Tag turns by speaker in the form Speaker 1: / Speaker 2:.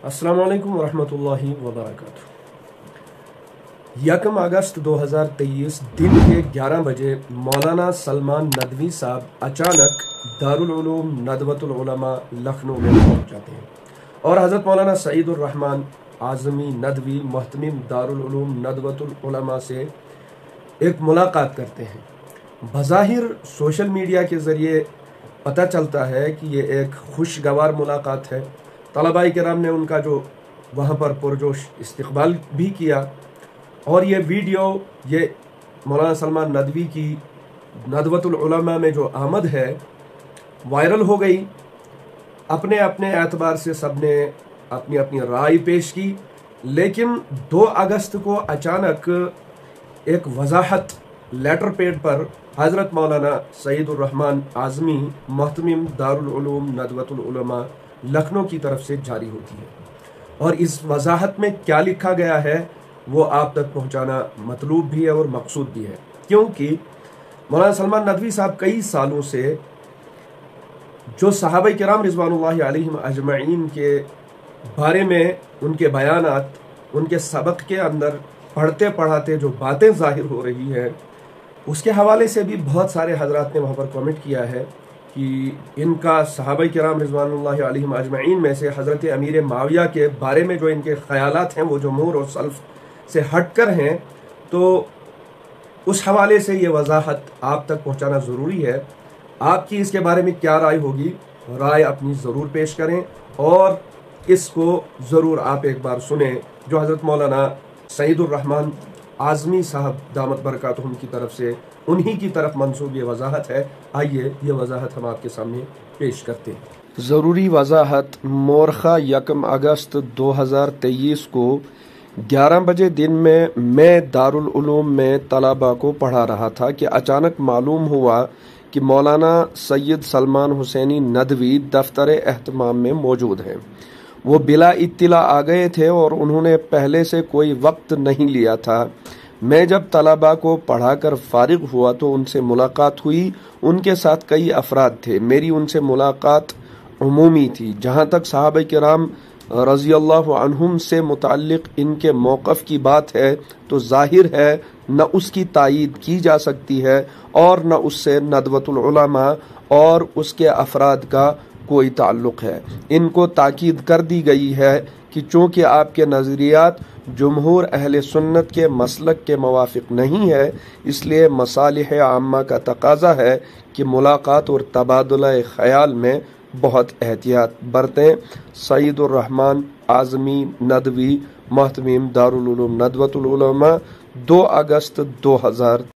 Speaker 1: अस्सलाम वालेकुम वरहमतुल्लाहि वबरकातुहू। 1 अगस्त 2023 दिन के 11 बजे मौलाना सलमान नदवी साहब अचानक दारुल उलूम नदवतुल उलमा लखनऊ में पहुंच जाते हैं और हज़रत मौलाना सईदुर रहमान आज़मी नदवी मोहतमिम दारुल उलूम नदवतुल उलमा से एक मुलाकात करते हैं। बज़ाहिर सोशल मीडिया के ज़रिए पता चलता है कि ये एक खुशगवार मुलाकात है। तलबाए किराम ने उनका जो वहाँ पर पुरजोश इस्तकबाल भी किया और ये वीडियो ये मौलाना सलमान नदवी की नदवतुल उलमा में जो आमद है वायरल हो गई। अपने अपने एतबार से सबने अपनी अपनी राय पेश की, लेकिन 2 अगस्त को अचानक एक वजाहत लेटर पैड पर हज़रत मौलाना सईदुर रहमान आज़मी मोहतमिम दारुल उलूम नदवतुल उलमा लखनऊ की तरफ से जारी होती है और इस वजाहत में क्या लिखा गया है वो आप तक पहुंचाना मतलूब भी है और मकसूद भी है, क्योंकि मौलाना सलमान नदवी साहब कई सालों से जो सहाबाए किराम रिज़वानुल्लाहि अलैहिम अजमईन के बारे में उनके बयानात, उनके सबक के अंदर पढ़ते पढ़ाते जो बातें ज़ाहिर हो रही हैं उसके हवाले से भी बहुत सारे हजरात ने वहाँ पर कमेंट किया है कि इनका सहाबाए किराम रिज़वानुल्लाहि अलैहिम अजमईन में से हज़रत अमीर माविया के बारे में जो इनके ख़यालात हैं वो जमहूर और सल्फ़ से हटकर हैं, तो उस हवाले से ये वजाहत आप तक पहुँचाना ज़रूरी है। आपकी इसके बारे में क्या राय होगी, राय अपनी ज़रूर पेश करें और इसको ज़रूर आप एक बार सुने जो हज़रत मौलाना सईदुर रहमान आज़मी साहब दामत बरकातुहुम की तरफ से उन्हीं की तरफ मंसूब ये वजाहत है। आइए ये वजाहत हम आपके सामने पेश करते हैं। ज़रूरी वजाहत। मोरखा 1 अगस्त 2023 को 11 बजे दिन में मैं दारुल उलूम में तलबा को पढ़ा रहा था कि अचानक मालूम हुआ कि मौलाना सैयद सलमान हुसैनी नदवी दफ्तर एहतमाम में मौजूद हैं। वो बिला इत्तिला आ गए थे और उन्होंने पहले से कोई वक्त नहीं लिया था। मैं जब तलबा को पढ़ाकर फारिग हुआ तो उनसे मुलाकात हुई। उनके साथ कई अफराद थे। मेरी उनसे मुलाकात उमूमी थी। जहाँ तक सहाबा किराम रज़ियल्लाहु अन्हुम से मुताल्लिक़ इनके मौक़िफ़ की बात है तो जाहिर है न उसकी तायीद की जा सकती है और न उससे नदवतुल उलमा और उसके अफराद का कोई ताल्लुक़ है। इनको ताकीद कर दी गई है कि चूँकि आपके नज़रियात जमहूर अहले सुन्नत के मसलक के मुवाफ़िक़ नहीं है, इसलिए मसालिह आम्मा का तकाज़ा है कि मुलाकात और तबादुला ख़याल में बहुत एहतियात बरतें। सईदुर रहमान आज़मी नदवी मोहतमिम दारुल उलूम नदवतुल उलमा 2 अगस्त 2023।